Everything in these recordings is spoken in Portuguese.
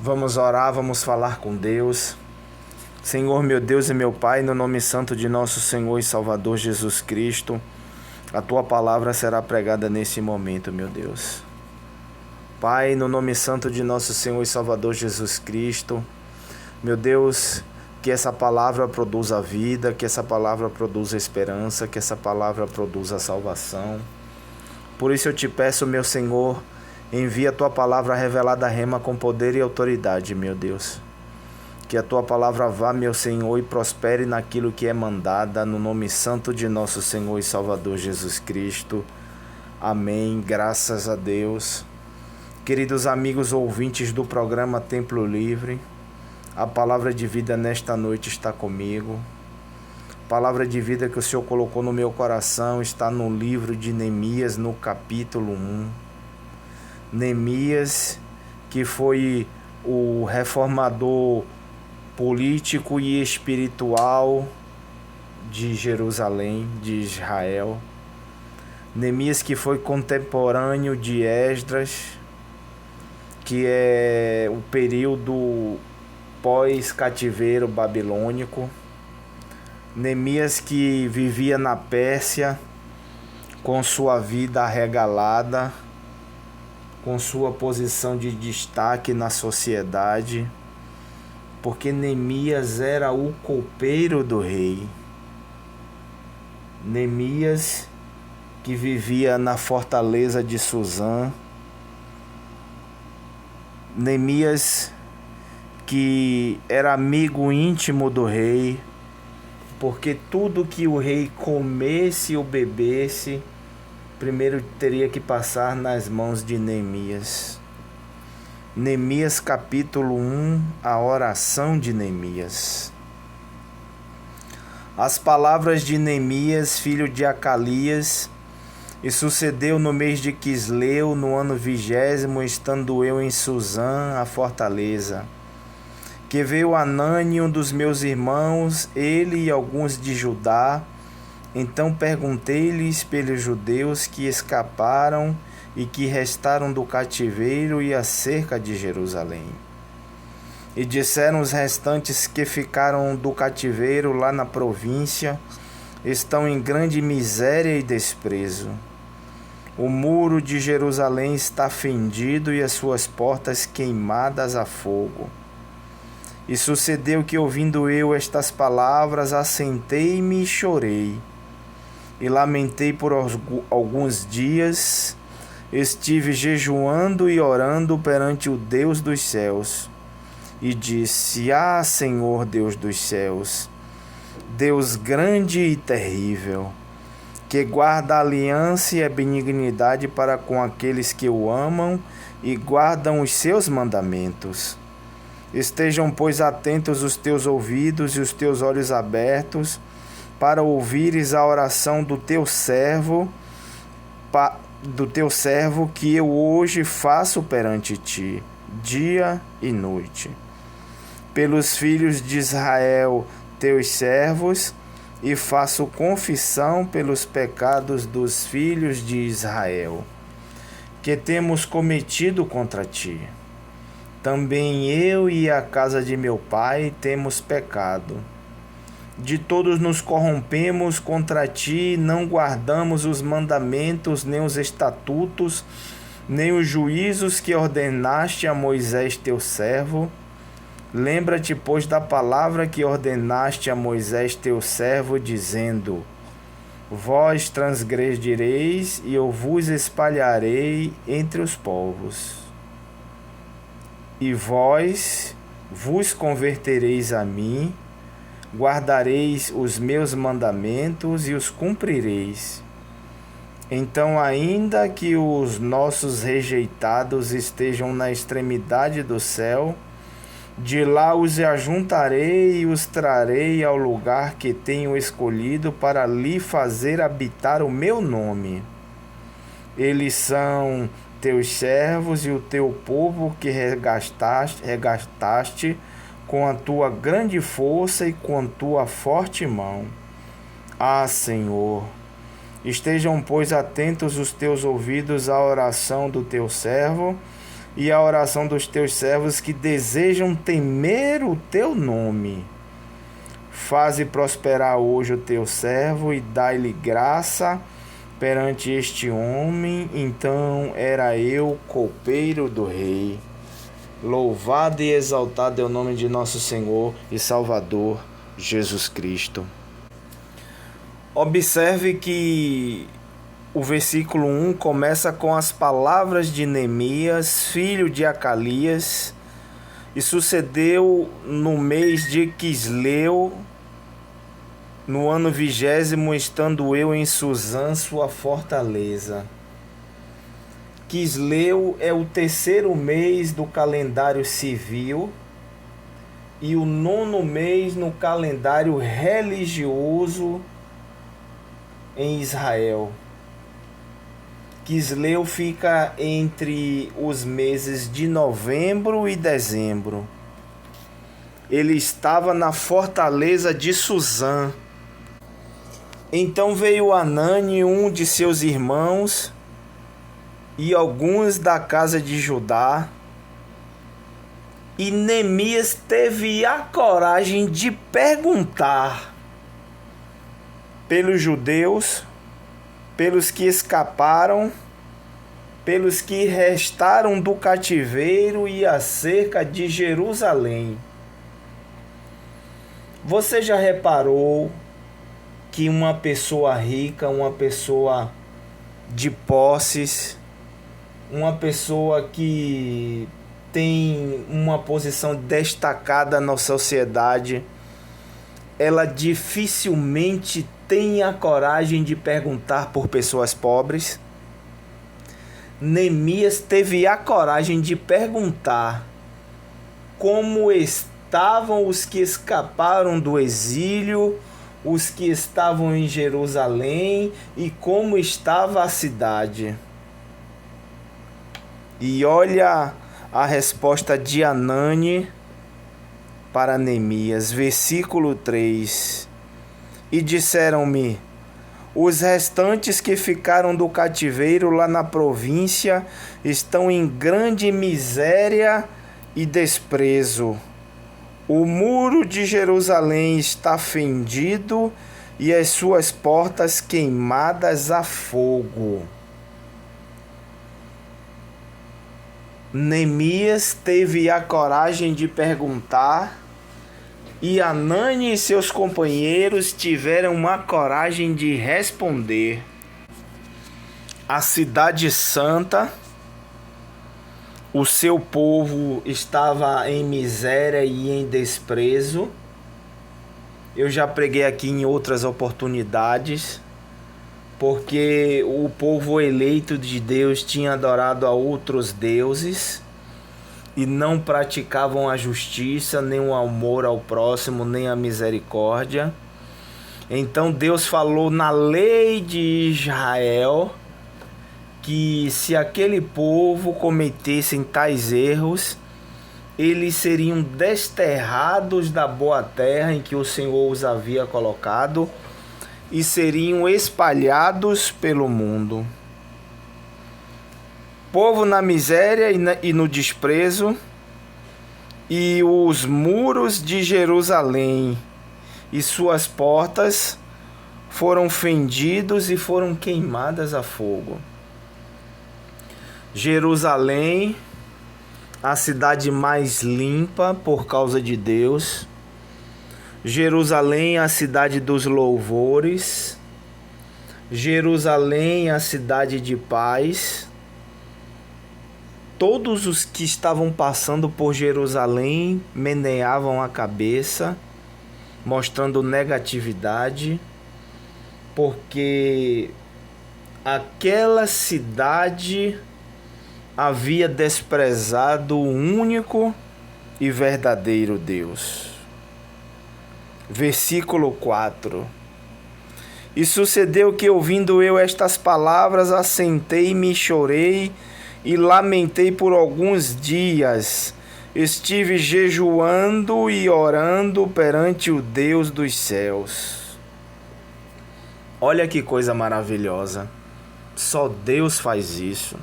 Vamos orar, vamos falar com Deus. Senhor, meu Deus e meu Pai, no nome santo de nosso Senhor e Salvador Jesus Cristo, a Tua palavra será pregada nesse momento, meu Deus. Pai, no nome santo de nosso Senhor e Salvador Jesus Cristo, meu Deus, que essa palavra produza vida, que essa palavra produza esperança, que essa palavra produza salvação. Por isso eu te peço, meu Senhor, envia a Tua palavra revelada rema com poder e autoridade, meu Deus. Que a Tua palavra vá, meu Senhor, e prospere naquilo que é mandada, no nome santo de nosso Senhor e Salvador Jesus Cristo. Amém. Graças a Deus. Queridos amigos ouvintes do programa Templo Livre, a palavra de vida nesta noite está comigo. Palavra de vida que o Senhor colocou no meu coração está no livro de Neemias, no capítulo 1. Neemias, que foi o reformador político e espiritual de Jerusalém, de Israel. Neemias, que foi contemporâneo de Esdras, que é o período pós-cativeiro babilônico. Neemias, que vivia na Pérsia com sua vida arregalada, com sua posição de destaque na sociedade, porque Neemias era o copeiro do rei. Neemias, que vivia na fortaleza de Suzã. Neemias, que era amigo íntimo do rei, porque tudo que o rei comesse ou bebesse, primeiro teria que passar nas mãos de Neemias. Neemias capítulo 1, a oração de Neemias. As palavras de Neemias, filho de Acalias, e sucedeu no mês de Quisleu, no ano 20º, estando eu em Suzã, a fortaleza, que veio Anani, um dos meus irmãos, ele e alguns de Judá. Então perguntei-lhes pelos judeus que escaparam e que restaram do cativeiro e acerca de Jerusalém. E disseram os restantes que ficaram do cativeiro lá na província, estão em grande miséria e desprezo. O muro de Jerusalém está fendido e as suas portas queimadas a fogo. E sucedeu que, ouvindo eu estas palavras, assentei-me e chorei. E lamentei por alguns dias, estive jejuando e orando perante o Deus dos céus. E disse: Ah, Senhor Deus dos céus, Deus grande e terrível, que guarda a aliança e a benignidade para com aqueles que o amam e guardam os seus mandamentos. Estejam, pois, atentos os teus ouvidos e os teus olhos abertos, para ouvires a oração do teu servo, que eu hoje faço perante ti, dia e noite, pelos filhos de Israel, teus servos, e faço confissão pelos pecados dos filhos de Israel, que temos cometido contra ti. Também eu e a casa de meu pai temos pecado. De todos nos corrompemos contra ti, não guardamos os mandamentos, nem os estatutos, nem os juízos que ordenaste a Moisés teu servo. Lembra-te, pois, da palavra que ordenaste a Moisés teu servo, dizendo: Vós transgredireis e eu vos espalharei entre os povos. E vós vos convertereis a mim, guardareis os meus mandamentos e os cumprireis. Então, ainda que os nossos rejeitados estejam na extremidade do céu, de lá os ajuntarei e os trarei ao lugar que tenho escolhido para lhe fazer habitar o meu nome. Eles são teus servos e o teu povo que resgataste com a tua grande força e com a tua forte mão. Ah, Senhor, estejam, pois, atentos os teus ouvidos à oração do teu servo e a oração dos teus servos que desejam temer o teu nome. Faze prosperar hoje o teu servo e dai-lhe graça perante este homem. Então era eu copeiro do rei. Louvado e exaltado é o nome de nosso Senhor e Salvador Jesus Cristo. Observe que o versículo 1 começa com as palavras de Neemias, filho de Acalias, e sucedeu no mês de Quisleu, no ano 20º, estando eu em Suzã, sua fortaleza. Quisleu é o 3º mês do calendário civil e o 9º mês no calendário religioso em Israel. Quisleu fica entre os meses de novembro e dezembro. Ele estava na fortaleza de Suzã. Então veio Anani, um de seus irmãos, e alguns da casa de Judá, e Neemias teve a coragem de perguntar pelos judeus, pelos que escaparam, pelos que restaram do cativeiro e acerca de Jerusalém. Você já reparou que uma pessoa rica, uma pessoa de posses, uma pessoa que tem uma posição destacada na sociedade, ela dificilmente tem a coragem de perguntar por pessoas pobres? Neemias teve a coragem de perguntar como estavam os que escaparam do exílio, os que estavam em Jerusalém e como estava a cidade. E olha a resposta de Anani para Neemias, versículo 3. E disseram-me: os restantes que ficaram do cativeiro lá na província estão em grande miséria e desprezo. O muro de Jerusalém está fendido e as suas portas queimadas a fogo. Neemias teve a coragem de perguntar, e Anani e seus companheiros tiveram a coragem de responder. A cidade santa, o seu povo estava em miséria e em desprezo. Eu já preguei aqui em outras oportunidades, porque o povo eleito de Deus tinha adorado a outros deuses e não praticavam a justiça, nem o amor ao próximo, nem a misericórdia. Então Deus falou na lei de Israel que se aquele povo cometessem tais erros, eles seriam desterrados da boa terra em que o Senhor os havia colocado e seriam espalhados pelo mundo. Povo na miséria e no desprezo, e os muros de Jerusalém e suas portas foram fendidos e foram queimadas a fogo. Jerusalém, a cidade mais limpa por causa de Deus. Jerusalém, a cidade dos louvores. Jerusalém, a cidade de paz. Todos os que estavam passando por Jerusalém meneavam a cabeça, mostrando negatividade, porque aquela cidade havia desprezado o único e verdadeiro Deus. Versículo 4. E sucedeu que, ouvindo eu estas palavras, assentei-me e chorei e lamentei por alguns dias. Estive jejuando e orando perante o Deus dos céus. Olha que coisa maravilhosa. Só Deus faz isso.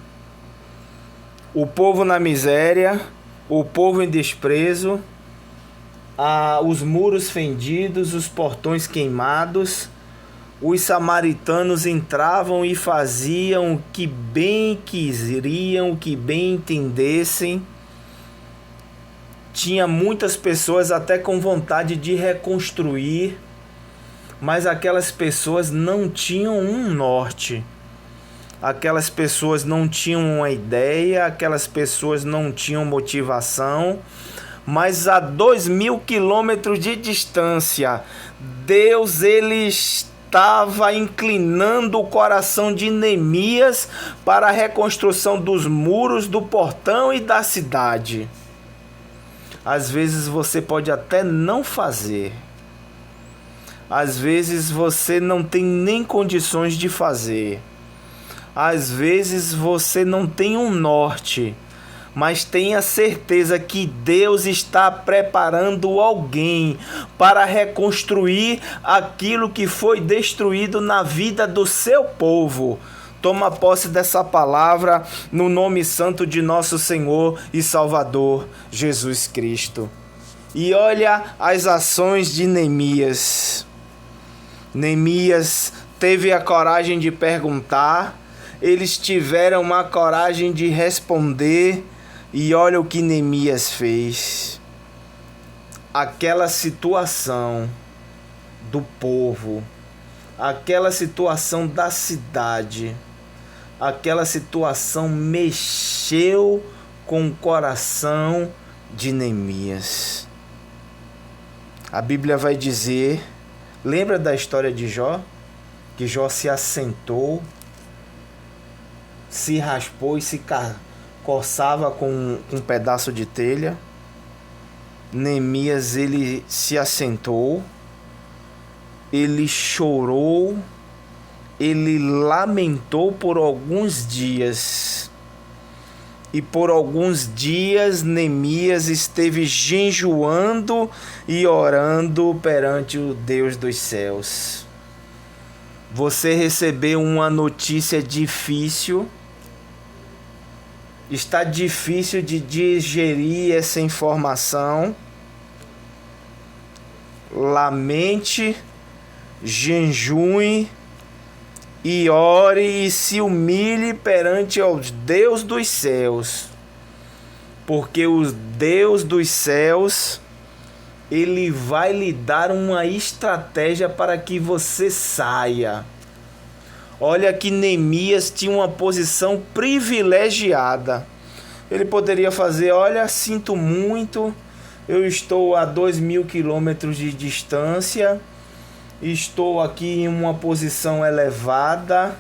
o povo na miséria, o povo em desprezo, os muros fendidos, os portões queimados. Os samaritanos entravam e faziam o que bem quiseriam, o que bem entendessem. Tinha muitas pessoas até com vontade de reconstruir, mas aquelas pessoas não tinham um norte. Aquelas pessoas não tinham uma ideia, aquelas pessoas não tinham motivação. Mas a 2.000 quilômetros de distância, Deus ele estava inclinando o coração de Neemias para a reconstrução dos muros, do portão e da cidade. Às vezes você pode até não fazer. Às vezes você não tem nem condições de fazer. Às vezes você não tem um norte. Mas tenha certeza que Deus está preparando alguém para reconstruir aquilo que foi destruído na vida do seu povo. Toma posse dessa palavra no nome santo de nosso Senhor e Salvador Jesus Cristo. E olha as ações de Neemias. Neemias teve a coragem de perguntar, eles tiveram a coragem de responder. E olha o que Neemias fez. Aquela situação do povo, aquela situação da cidade, aquela situação mexeu com o coração de Neemias. A Bíblia vai dizer, lembra da história de Jó? Que Jó se assentou, se raspou e se coçava com um pedaço de telha. Neemias ele se assentou, ele chorou, ele lamentou por alguns dias. E por alguns dias Neemias esteve jejuando e orando perante o Deus dos céus. Você recebeu uma notícia difícil. Está difícil de digerir essa informação. Lamente, jejue e ore e se humilhe perante o Deus dos céus. Porque o Deus dos céus, ele vai lhe dar uma estratégia para que você saia. Olha que Neemias tinha uma posição privilegiada. Ele poderia fazer, olha, sinto muito, eu estou a 2.000 quilômetros de distância, estou aqui em uma posição elevada,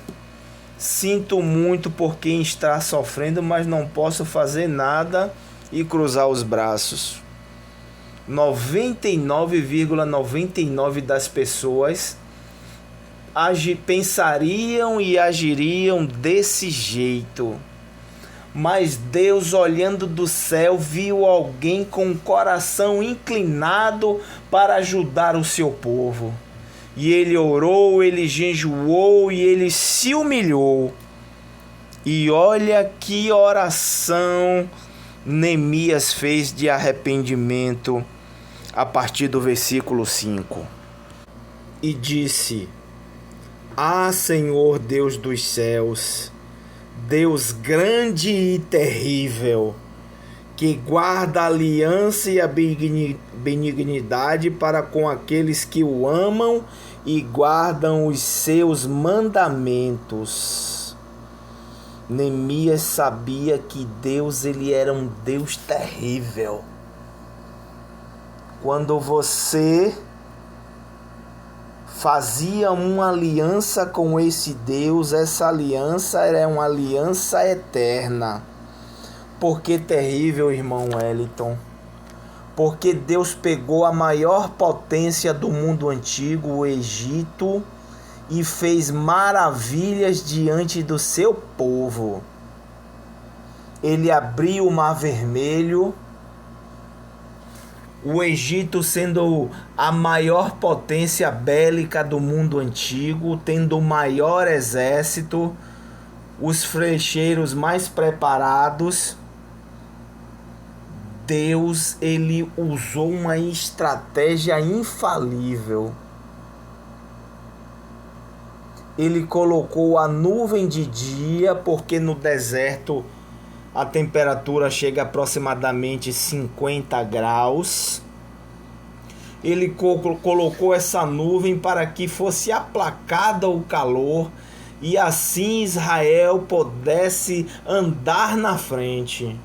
sinto muito por quem está sofrendo, mas não posso fazer nada e cruzar os braços. 99,99 das pessoas pensariam e agiriam desse jeito. Mas Deus, olhando do céu, viu alguém com o coração inclinado para ajudar o seu povo. E ele orou, ele jejuou e ele se humilhou. E olha que oração Neemias fez de arrependimento a partir do versículo 5. E disse: Ah, Senhor Deus dos céus, Deus grande e terrível, que guarda a aliança e a benignidade para com aqueles que o amam e guardam os seus mandamentos. Neemias sabia que Deus ele era um Deus terrível. Quando você fazia uma aliança com esse Deus, essa aliança era uma aliança eterna. Por que terrível, irmão Wellington? Porque Deus pegou a maior potência do mundo antigo, o Egito, e fez maravilhas diante do seu povo. Ele abriu o Mar Vermelho, o Egito sendo a maior potência bélica do mundo antigo, tendo o maior exército, os flecheiros mais preparados. Deus, ele usou uma estratégia infalível. Ele colocou a nuvem de dia, porque no deserto a temperatura chega a aproximadamente 50 graus. Ele colocou essa nuvem para que fosse aplacada o calor e assim Israel pudesse andar na frente.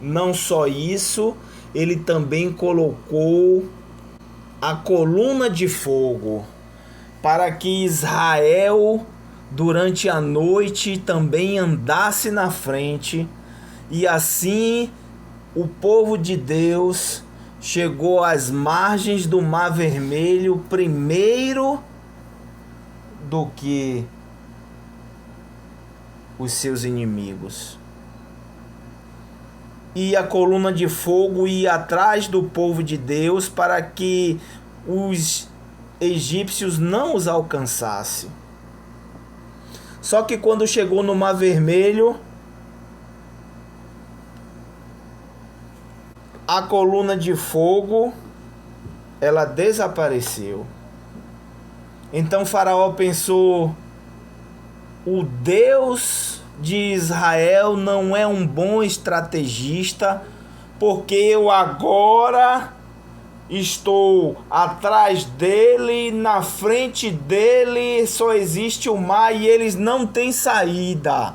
Não só isso, ele também colocou a coluna de fogo para que Israel durante a noite também andasse na frente, e assim o povo de Deus chegou às margens do Mar Vermelho primeiro do que os seus inimigos. E a coluna de fogo ia atrás do povo de Deus para que os egípcios não os alcançassem. Só que quando chegou no Mar Vermelho, a coluna de fogo, ela desapareceu. Então Faraó pensou: o Deus de Israel não é um bom estrategista, porque eu agora estou atrás dele, na frente dele só existe o mar e eles não têm saída.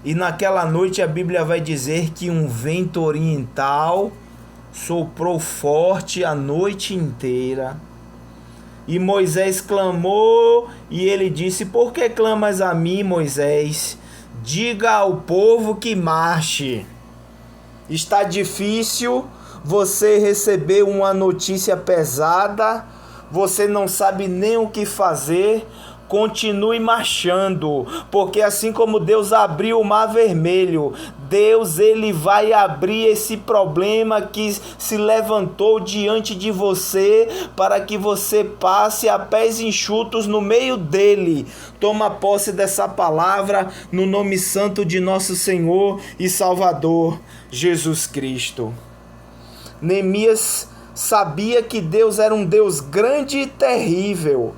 E naquela noite a Bíblia vai dizer que um vento oriental soprou forte a noite inteira. E Moisés clamou e ele disse: por que clamas a mim, Moisés? Diga ao povo que marche. Está difícil você receber uma notícia pesada, você não sabe nem o que fazer. Continue marchando, porque assim como Deus abriu o Mar Vermelho, Deus ele vai abrir esse problema que se levantou diante de você, para que você passe a pés enxutos no meio dele. Toma posse dessa palavra no nome santo de nosso Senhor e Salvador Jesus Cristo. Neemias sabia que Deus era um Deus grande e terrível.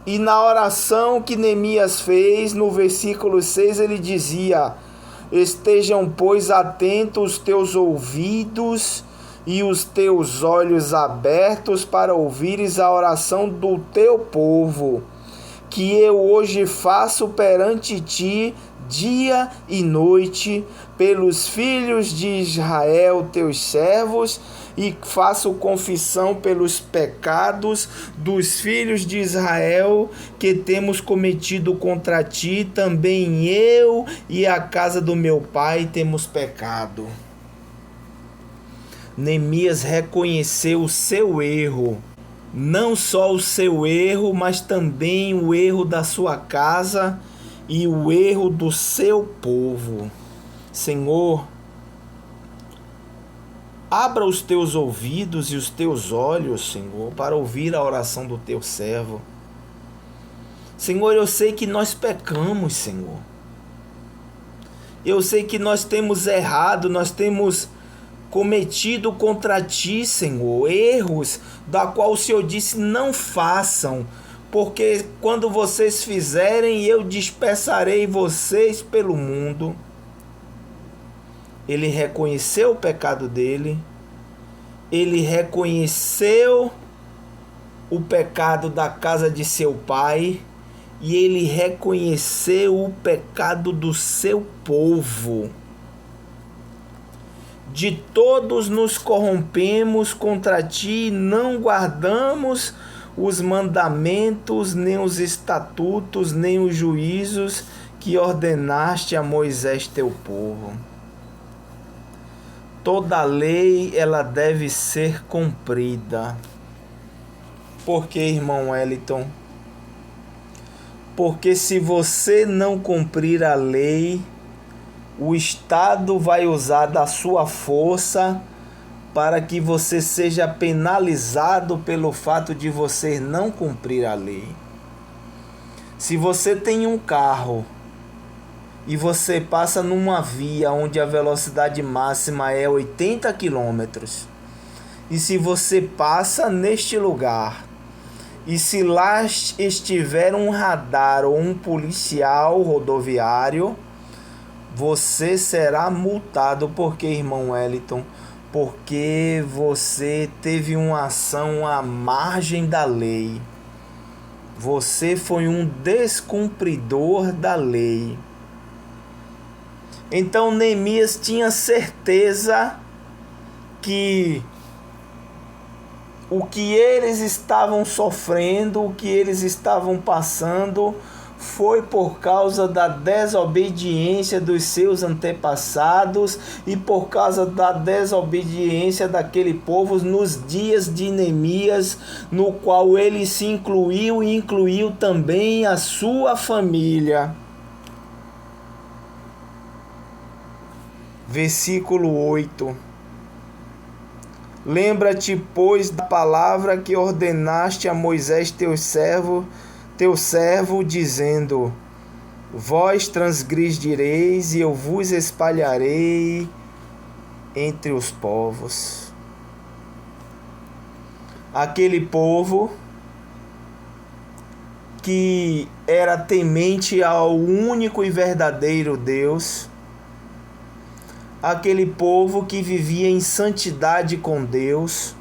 E na oração que Neemias fez, no versículo 6, ele dizia: estejam, pois, atentos os teus ouvidos e os teus olhos abertos para ouvires a oração do teu povo, que eu hoje faço perante ti dia e noite, pelos filhos de Israel, teus servos, e faço confissão pelos pecados dos filhos de Israel que temos cometido contra ti, também eu e a casa do meu pai temos pecado. Neemias reconheceu o seu erro, não só o seu erro, mas também o erro da sua casa e o erro do seu povo. Senhor, abra os teus ouvidos e os teus olhos, Senhor, para ouvir a oração do teu servo. Senhor, eu sei que nós pecamos, Senhor. Eu sei que nós temos errado, nós temos cometido contra ti, Senhor, erros da qual o Senhor disse: não façam, porque quando vocês fizerem, eu dispersarei vocês pelo mundo. Ele reconheceu o pecado dele, ele reconheceu o pecado da casa de seu pai e ele reconheceu o pecado do seu povo. De todos nos corrompemos contra ti e não guardamos os mandamentos, nem os estatutos, nem os juízos que ordenaste a Moisés teu povo. Toda lei ela deve ser cumprida. Por que, irmão Wellington? Porque se você não cumprir a lei, o Estado vai usar da sua força para que você seja penalizado pelo fato de você não cumprir a lei. Se você tem um carro e você passa numa via onde a velocidade máxima é 80 quilômetros, e se você passa neste lugar, e se lá estiver um radar ou um policial rodoviário, você será multado. Porque, irmão Wellington? Porque você teve uma ação à margem da lei. Você foi um descumpridor da lei. Então Neemias tinha certeza que o que eles estavam sofrendo, o que eles estavam passando, foi por causa da desobediência dos seus antepassados e por causa da desobediência daquele povo nos dias de Neemias, no qual ele se incluiu e incluiu também a sua família. Versículo 8. Lembra-te, pois, da palavra que ordenaste a Moisés teu servo, dizendo: vós transgredireis e eu vos espalharei entre os povos. Aquele povo que era temente ao único e verdadeiro Deus, aquele povo que vivia em santidade com Deus,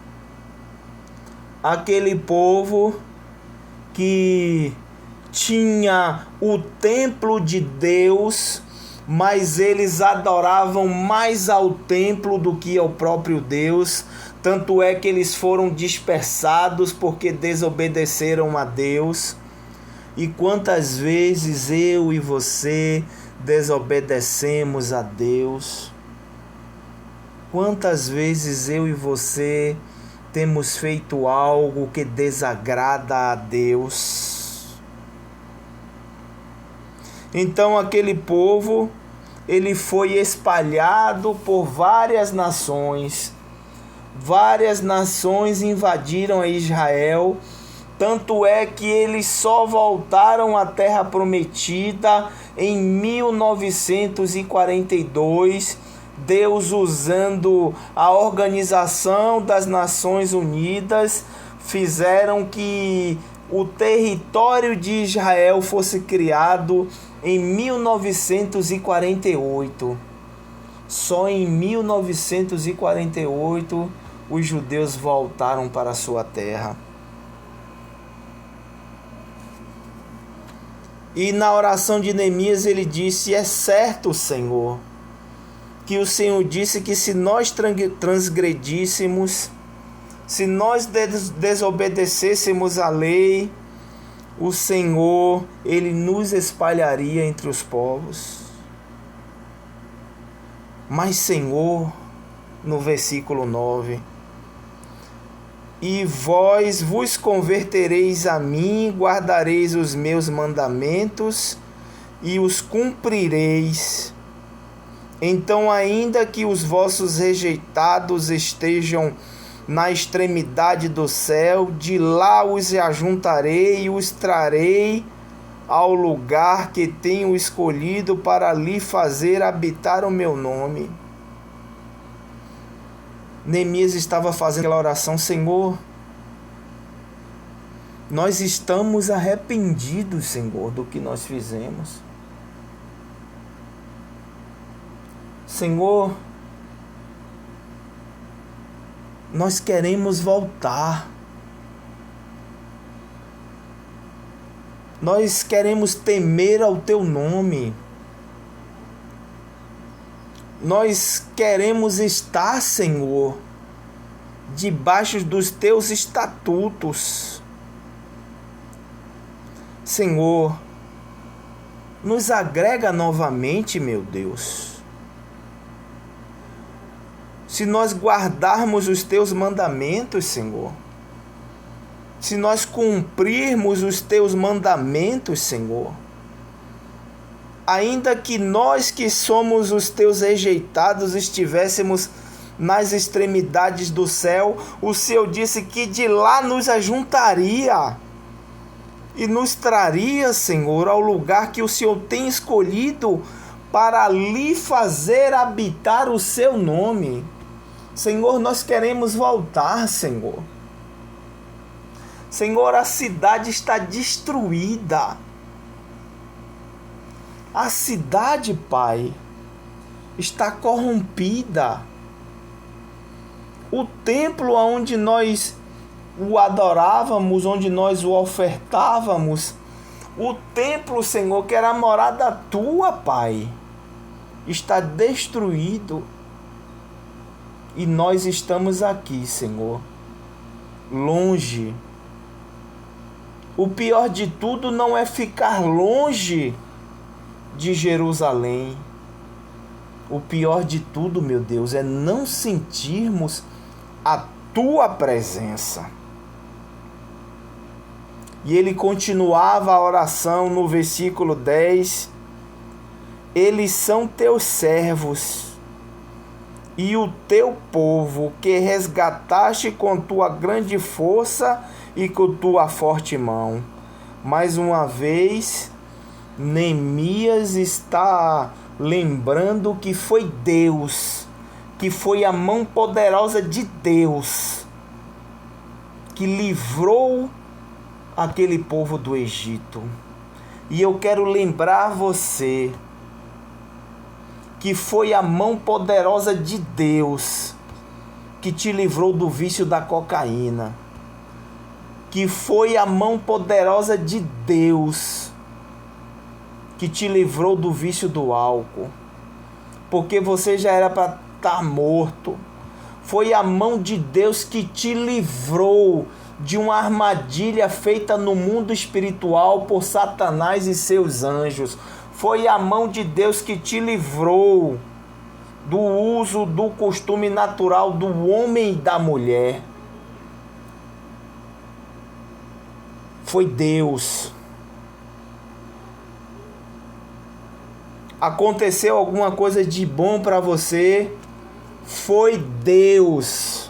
aquele povo que tinha o templo de Deus, mas eles adoravam mais ao templo do que ao próprio Deus. Tanto é que eles foram dispersados porque desobedeceram a Deus. E quantas vezes eu e você desobedecemos a Deus? Quantas vezes eu e você temos feito algo que desagrada a Deus? Então aquele povo, ele foi espalhado por várias nações. Várias nações invadiram a Israel. Tanto é que eles só voltaram à Terra Prometida em 1942, Deus, usando a Organização das Nações Unidas, fizeram que o território de Israel fosse criado em 1948. Só em 1948 os judeus voltaram para a sua terra. E na oração de Neemias ele disse: é certo, Senhor, que o Senhor disse que se nós transgredíssemos, se nós desobedecêssemos a lei, o Senhor, ele nos espalharia entre os povos. Mas, Senhor, no versículo 9, e vós vos convertereis a mim, guardareis os meus mandamentos e os cumprireis. Então, ainda que os vossos rejeitados estejam na extremidade do céu, de lá os ajuntarei e os trarei ao lugar que tenho escolhido para ali fazer habitar o meu nome. Neemias estava fazendo aquela oração: Senhor, nós estamos arrependidos, Senhor, do que nós fizemos. Senhor, nós queremos voltar. Nós queremos temer ao teu nome. Nós queremos estar, Senhor, debaixo dos teus estatutos. Senhor, nos agrega novamente, meu Deus. Se nós guardarmos os teus mandamentos, Senhor, se nós cumprirmos os teus mandamentos, Senhor, ainda que nós que somos os teus rejeitados estivéssemos nas extremidades do céu, o Senhor disse que de lá nos ajuntaria e nos traria, Senhor, ao lugar que o Senhor tem escolhido para lhe fazer habitar o seu nome. Senhor, nós queremos voltar, Senhor. Senhor, a cidade está destruída. A cidade, Pai, está corrompida. O templo onde nós o adorávamos, onde nós o ofertávamos, o templo, Senhor, que era a morada tua, Pai, está destruído. E nós estamos aqui, Senhor, longe. O pior de tudo não é ficar longe de Jerusalém. O pior de tudo, meu Deus, é não sentirmos a tua presença. E ele continuava a oração no versículo 10. Eles são teus servos e o teu povo que resgataste com tua grande força e com tua forte mão. Mais uma vez, Neemias está lembrando que foi Deus, que foi a mão poderosa de Deus que livrou aquele povo do Egito. E eu quero lembrar você que foi a mão poderosa de Deus que te livrou do vício da cocaína, que foi a mão poderosa de Deus que te livrou do vício do álcool, porque você já era para estar morto. Foi a mão de Deus que te livrou de uma armadilha feita no mundo espiritual por Satanás e seus anjos. Foi a mão de Deus que te livrou do uso do costume natural do homem e da mulher. Foi Deus. Aconteceu alguma coisa de bom para você? Foi Deus.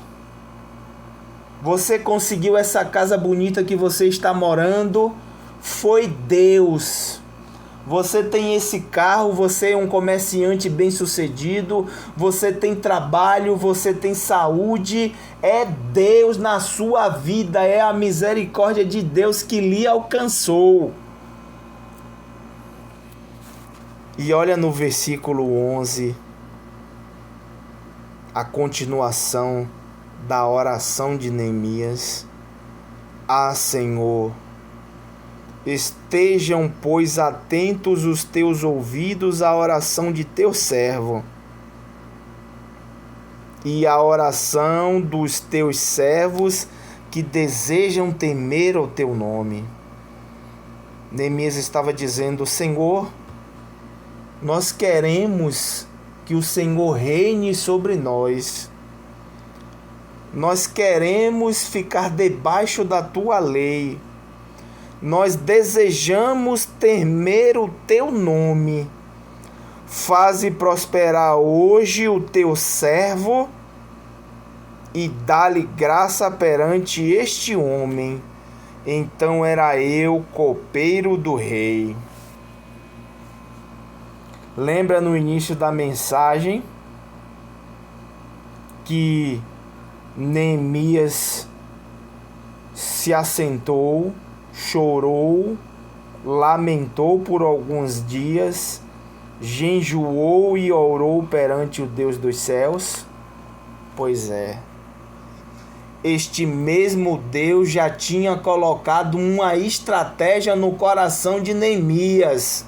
Você conseguiu essa casa bonita que você está morando? Foi Deus. Você tem esse carro, você é um comerciante bem-sucedido, você tem trabalho, você tem saúde. É Deus na sua vida, é a misericórdia de Deus que lhe alcançou. E olha no versículo 11, a continuação da oração de Neemias. Ah, Senhor, estejam, pois, atentos os teus ouvidos à oração de teu servo e à oração dos teus servos que desejam temer o teu nome. Neemias estava dizendo: Senhor, nós queremos que o Senhor reine sobre nós. Nós queremos ficar debaixo da tua lei. Nós desejamos temer o teu nome. Faze prosperar hoje o teu servo e dá-lhe graça perante este homem. Então era eu, copeiro do rei. Lembra no início da mensagem que Neemias se assentou, chorou, lamentou por alguns dias, jejuou e orou perante o Deus dos céus? Pois é, este mesmo Deus já tinha colocado uma estratégia no coração de Neemias.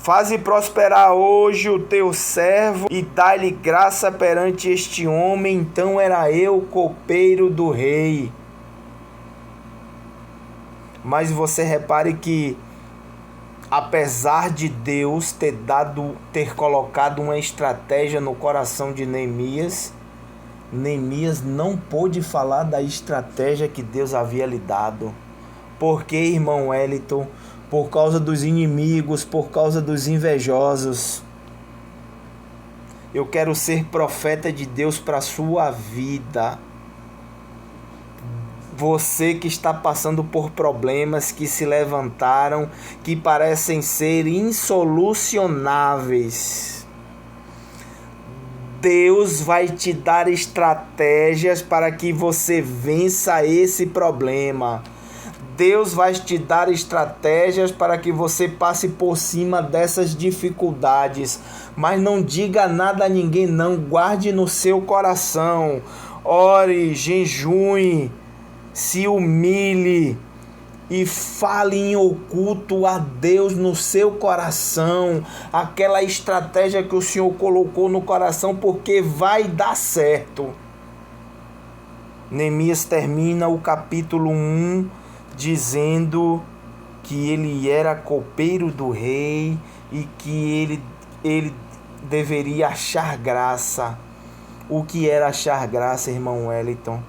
Faze prosperar hoje o teu servo e dá-lhe graça perante este homem. Então era eu, copeiro do rei. Mas você repare que, apesar de Deus ter colocado uma estratégia no coração de Neemias, Neemias não pôde falar da estratégia que Deus havia lhe dado. Por que, irmão Wellington? Por causa dos inimigos, por causa dos invejosos. Eu quero ser profeta de Deus para a sua vida. Você que está passando por problemas que se levantaram, que parecem ser insolucionáveis. Deus vai te dar estratégias para que você vença esse problema. Deus vai te dar estratégias para que você passe por cima dessas dificuldades. Mas não diga nada a ninguém não, guarde no seu coração. Ore, jejue, se humilhe e fale em oculto a Deus no seu coração. Aquela estratégia que o Senhor colocou no coração, porque vai dar certo. Neemias termina o capítulo 1 dizendo que ele era copeiro do rei e que ele deveria achar graça. O que era achar graça, irmão Wellington?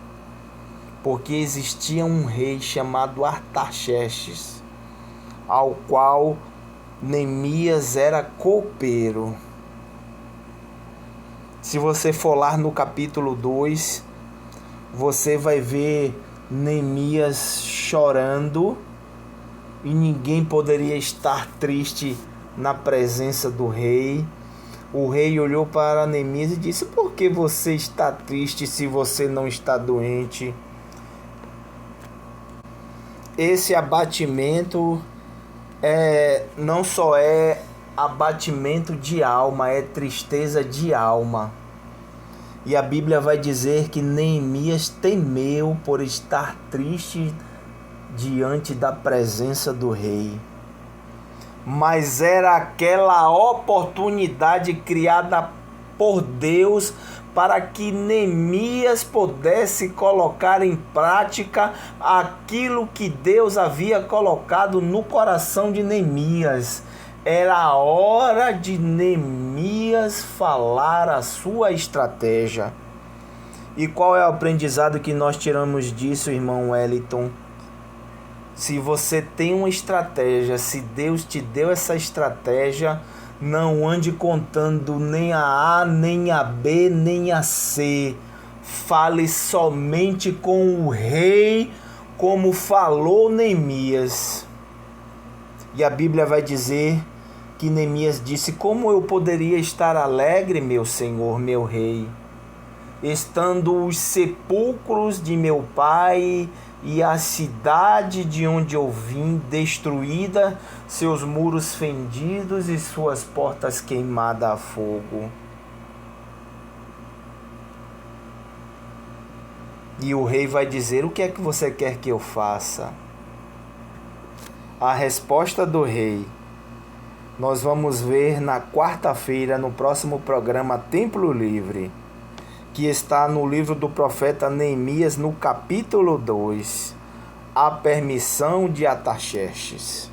Porque existia um rei chamado Artaxerxes, ao qual Neemias era copeiro. Se você for lá no capítulo 2, você vai ver Neemias chorando, e ninguém poderia estar triste na presença do rei. O rei olhou para Neemias e disse: por que você está triste se você não está doente? Esse abatimento não só é abatimento de alma, é tristeza de alma. E a Bíblia vai dizer que Neemias temeu por estar triste diante da presença do rei. Mas era aquela oportunidade criada por Deus para que Neemias pudesse colocar em prática aquilo que Deus havia colocado no coração de Neemias. Era a hora de Neemias falar a sua estratégia. E qual é o aprendizado que nós tiramos disso, irmão Wellington? Se você tem uma estratégia, se Deus te deu essa estratégia, não ande contando nem a A, nem a B, nem a C. Fale somente com o rei, como falou Neemias. E a Bíblia vai dizer que Neemias disse: como eu poderia estar alegre, meu senhor, meu rei, estando os sepulcros de meu pai e a cidade de onde eu vim destruída, seus muros fendidos e suas portas queimadas a fogo? E o rei vai dizer: o que é que você quer que eu faça? A resposta do rei nós vamos ver na quarta-feira, no próximo programa Templo Livre, que está no livro do profeta Neemias, no capítulo 2, a permissão de Artaxerxes.